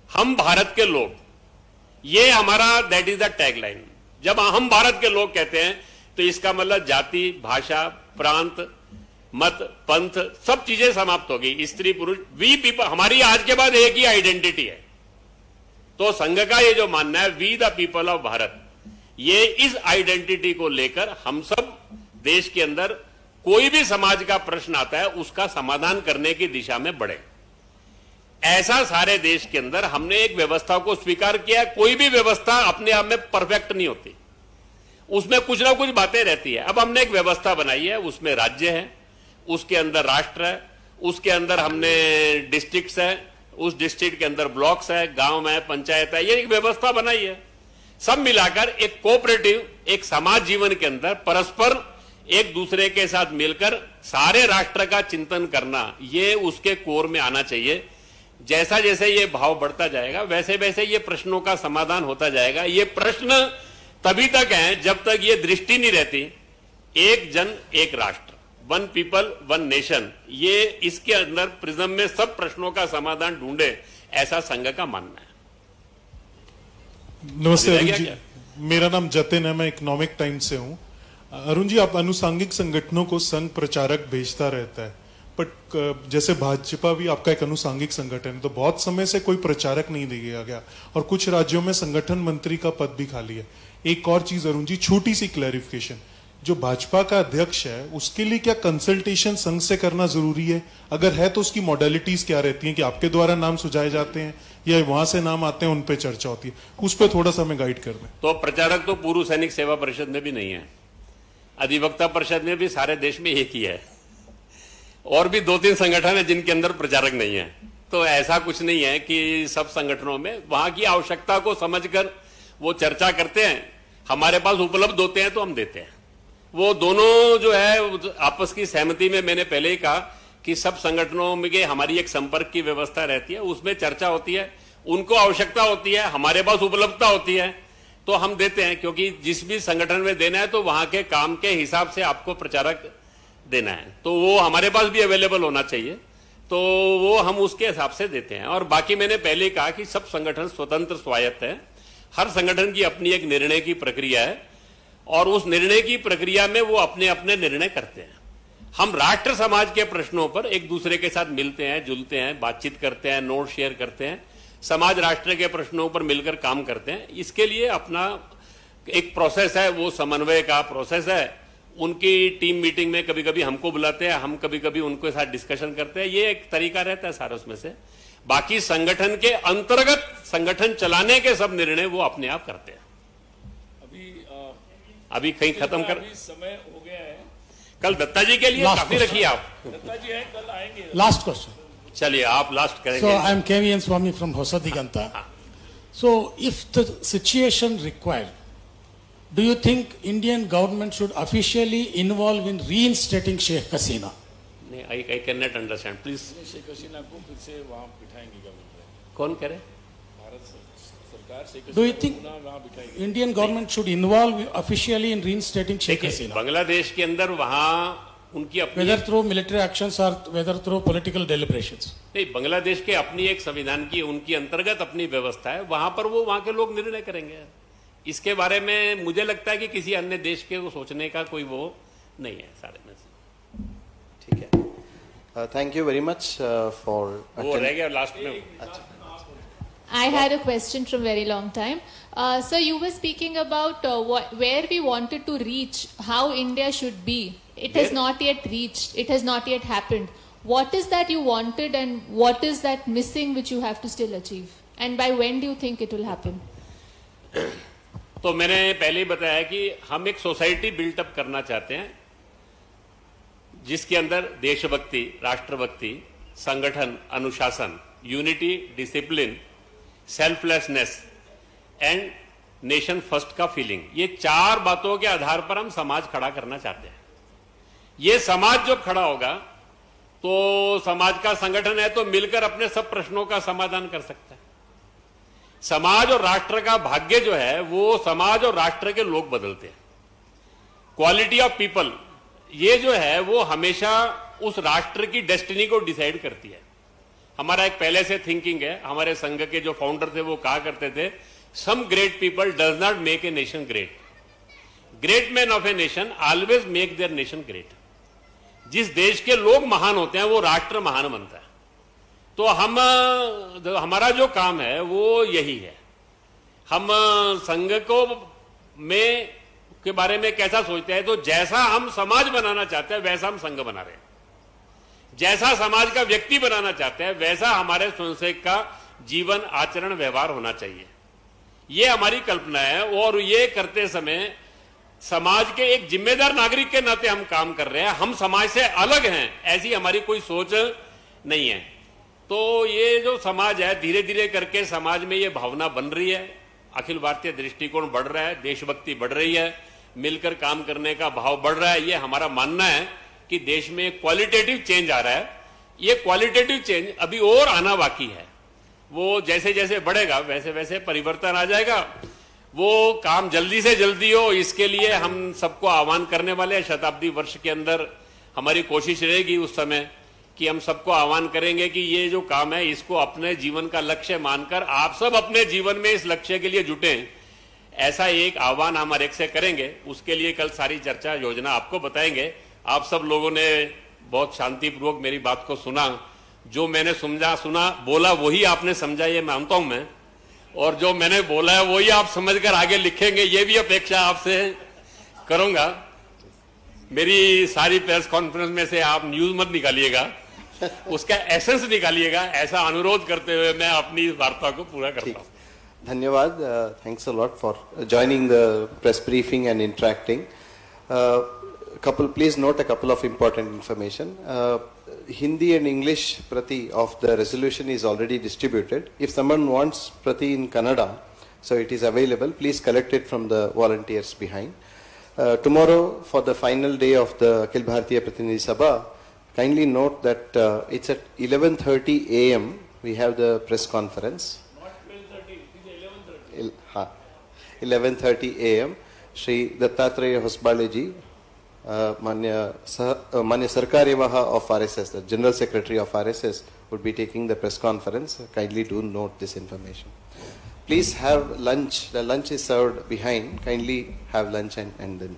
हम भारत के लोग, ये हमारा दैट इज द टैगलाइन। जब हम भारत के लोग कहते हैं तो इसका मतलब जाति, भाषा, प्रांत, मत, पंथ, सब चीजें समाप्त होगी। स्त्री पुरुष, वी पीपल, हमारी आज के बाद एक ही आइडेंटिटी है। तो संघ का ये जो मानना है we the people of Bharat, ये इस आइडेंटिटी को लेकर हम सब देश के अंदर कोई भी समाज का प्रश्न आता है उसका समाधान करने की दिशा में बढ़े। ऐसा सारे देश के अंदर हमने एक व्यवस्था को स्वीकार किया। कोई भी व्यवस्था अपने आप में परफेक्ट नहीं होती, उसमें कुछ ना कुछ बातें रहती है। अब हमने एक व्यवस्था बनाई है, उसमें राज्य है, उसके अंदर राष्ट्र है, उसके अंदर हमने डिस्ट्रिक्ट्स है, उस डिस्ट्रिक्ट के अंदर ब्लॉक्स है, गांव है, पंचायत है, ये एक व्यवस्था बनाई है। सब मिलाकर एक कोऑपरेटिव, एक समाज जीवन के अंदर परस्पर एक दूसरे के साथ मिलकर सारे राष्ट्र का चिंतन करना, ये उसके कोर में आना चाहिए। जैसा जैसे ये भाव बढ़ता जाएगा वैसे वैसे ये प्रश्नों का समाधान होता जाएगा। ये प्रश्न तभी तक हैं जब तक ये दृष्टि नहीं रहती, एक जन एक राष्ट्र, वन पीपल वन नेशन, ये इसके अंदर प्रिज्म में सब प्रश्नों का समाधान ढूंढे, ऐसा संघ का मानना है। नमस्ते अरुण जी, मेरा नाम जतिन है, मैं इकोनॉमिक टाइम्स से हूं। अरुण जी, आप अनुसांगिक संगठनों को संघ प्रचारक भेजता रहता है, बट जैसे भाजपा भी आपका एक अनुसांगिक संगठन है, तो बहुत समय से कोई प्रचारक नहीं दिया गया और कुछ राज्यों में संगठन मंत्री का पद भी खाली है। एक और चीज अरुण जी, छोटी सी क्लैरिफिकेशन, जो भाजपा का अध्यक्ष है उसके लिए क्या कंसल्टेशन संघ से करना जरूरी है? अगर है तो उसकी मॉडलिटीज क्या रहती हैं कि आपके द्वारा नाम सुझाए जाते हैं या वहां से नाम आते हैं, उन पे चर्चा होती है? उस पर थोड़ा सा हमें गाइड कर दें। तो प्रचारक तो पूर्व सैनिक सेवा परिषद में भी नहीं है, अधिवक्ता परिषद में भी सारे देश में एक ही है, और भी 2-3 संगठन है जिनके अंदर प्रचारक नहीं है। तो ऐसा कुछ नहीं है कि सब संगठनों में, वहां की आवश्यकता को समझकर वो चर्चा करते हैं, हमारे पास उपलब्ध होते हैं तो हम देते हैं। वो दोनों जो है आपस की सहमति में, मैंने पहले ही कहा कि सब संगठनों में के हमारी एक संपर्क की व्यवस्था रहती है, उसमें चर्चा होती है, उनको आवश्यकता होती है, हमारे पास उपलब्धता होती है तो हम देते हैं, क्योंकि जिस भी संगठन में देना है तो वहां के काम के हिसाब से आपको प्रचारक देना है, तो वो हमारे पास भी अवेलेबल होना चाहिए, तो वो हम उसके हिसाब से देते हैं। और बाकी मैंने पहले ही कहा कि सब संगठन स्वतंत्र स्वायत्त है, हर संगठन की अपनी एक निर्णय की प्रक्रिया है और उस निर्णय की प्रक्रिया में वो अपने अपने निर्णय करते हैं। हम राष्ट्र समाज के प्रश्नों पर एक दूसरे के साथ मिलते हैं, जुलते हैं, बातचीत करते हैं, नोट शेयर करते हैं, समाज राष्ट्र के प्रश्नों पर मिलकर काम करते हैं। इसके लिए अपना एक प्रोसेस है, वो समन्वय का प्रोसेस है। उनकी टीम मीटिंग में कभी कभी हमको बुलाते हैं, हम कभी कभी उनके साथ डिस्कशन करते हैं, ये एक तरीका रहता है सारा उसमें से। बाकी संगठन के अंतर्गत संगठन चलाने के सब निर्णय वो अपने आप करते हैं। अभी कहीं खत्म कर, समय हो गया है, कल दत्ता जी के लिए Last काफी question. रखिए आप। दत्ता जी हैं, कल आएंगे। Last question. चलिए आप लास्ट करेंगे। So I am KVN Swami from Hosadiganta. So if the situation required, do you think Indian government should officially involve in reinstating Sheikh Hasina? नहीं, I cannot understand, please. Sheikh Hasina को फिर से वहाँ बिठाएंगे government, कौन करे? भारत सरकार Sheikh Do you Hasina think को पुनः वहाँ बिठाएगी? Indian government should involve officially in reinstating Sheikh देखिए, Hasina? बांग्लादेश के अंदर वहां उनकी अपनी Whether through military actions or whether through political deliberations? नहीं, बांग्लादेश के अपनी एक संविधान की, उनकी अंतर्गत अपनी व्यवस्था है, वहां पर वो वहां के लोग निर्णय करेंगे। इसके बारे में मुझे लगता है कि किसी अन्य देश के को सोचने का कोई वो नहीं है सारे में से। ठीक है, thank you very much for वो रह गया लास्ट में। I had a question from very long time. Sir, you were speaking about where we wanted to reach, how India should be. It has not yet reached. It has not yet happened. What is that you wanted and what is that missing which you have to still achieve? And by when do you think it will happen? तो मैंने पहले ही बताया कि हम एक society built up करना चाहते हैं जिसके अंदर देशभक्ति, राष्ट्रभक्ति, संगठन, अनुशासन, unity, discipline, selflessness and nation first का फीलिंग, ये 4 बातों के आधार पर हम समाज खड़ा करना चाहते हैं। ये समाज जब खड़ा होगा तो समाज का संगठन है तो मिलकर अपने सब प्रश्नों का समाधान कर सकता है। समाज और राष्ट्र का भाग्य जो है वो समाज और राष्ट्र के लोग बदलते हैं। क्वालिटी ऑफ पीपल, ये जो है वो हमेशा उस राष्ट्र की डेस्टिनी को डिसाइड करती है। हमारा एक पहले से थिंकिंग है, हमारे संघ के जो फाउंडर थे वो कहा करते थे, some great people does not make a nation great, great man of a nation always make their nation great. जिस देश के लोग महान होते हैं वो राष्ट्र महान बनता है। तो हमारा जो काम है वो यही है। हम संघ को में के बारे में कैसा सोचते हैं, तो जैसा हम समाज बनाना चाहते हैं वैसा हम संघ बना रहे हैं। जैसा समाज का व्यक्ति बनाना चाहते हैं वैसा हमारे स्वयंसेवक का जीवन, आचरण, व्यवहार होना चाहिए। ये हमारी कल्पना है और ये करते समय समाज के एक जिम्मेदार नागरिक के नाते हम काम कर रहे हैं। हम समाज से अलग हैं ऐसी हमारी कोई सोच नहीं है। तो ये जो समाज है धीरे धीरे करके समाज में ये भावना बन रही है, अखिल भारतीय दृष्टिकोण बढ़ रहा है, देशभक्ति बढ़ रही है, मिलकर काम करने का भाव बढ़ रहा है। ये हमारा मानना है कि देश में क्वालिटेटिव चेंज आ रहा है। ये क्वालिटेटिव चेंज अभी और आना बाकी है, वो जैसे जैसे बढ़ेगा वैसे वैसे परिवर्तन आ जाएगा। वो काम जल्दी से जल्दी हो इसके लिए हम सबको आह्वान करने वाले हैं। शताब्दी वर्ष के अंदर हमारी कोशिश रहेगी उस समय कि हम सबको आह्वान करेंगे कि ये जो काम है इसको अपने जीवन का लक्ष्य मानकर आप सब अपने जीवन में इस लक्ष्य के लिए जुटें। ऐसा एक आह्वान हम हर एक से करेंगे। उसके लिए कल सारी चर्चा योजना आपको बताएंगे। आप सब लोगों ने बहुत शांतिपूर्वक मेरी बात को सुना। जो मैंने सुना बोला वही आपने समझा, ये मानता हूं मैं, और जो मैंने बोला है वही आप समझकर आगे लिखेंगे, ये भी अपेक्षा आपसे करूंगा। मेरी सारी प्रेस कॉन्फ्रेंस में से आप न्यूज मत निकालिएगा, उसका एसेंस निकालिएगा, ऐसा अनुरोध करते हुए मैं अपनी इस वार्ता को पूरा करता हूं। धन्यवाद. Thanks a lot for joining the press briefing and interacting. Please note a couple of important information. Hindi and English prati of the resolution is already distributed. If someone wants prati in Kannada, so it is available. Please collect it from the volunteers behind. Tomorrow, for the final day of the Akhil Bharatiya Pratinidhi Sabha, kindly note that it's at 11:30 a.m. we have the press conference. 11:30 a.m. Shri Dattatreya Hosbale ji, Manya Sarkaryawaha of RSS, the General Secretary of RSS, would be taking the press conference. Kindly do note this information. Please have lunch. The lunch is served behind. Kindly have lunch and then.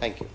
Thank you.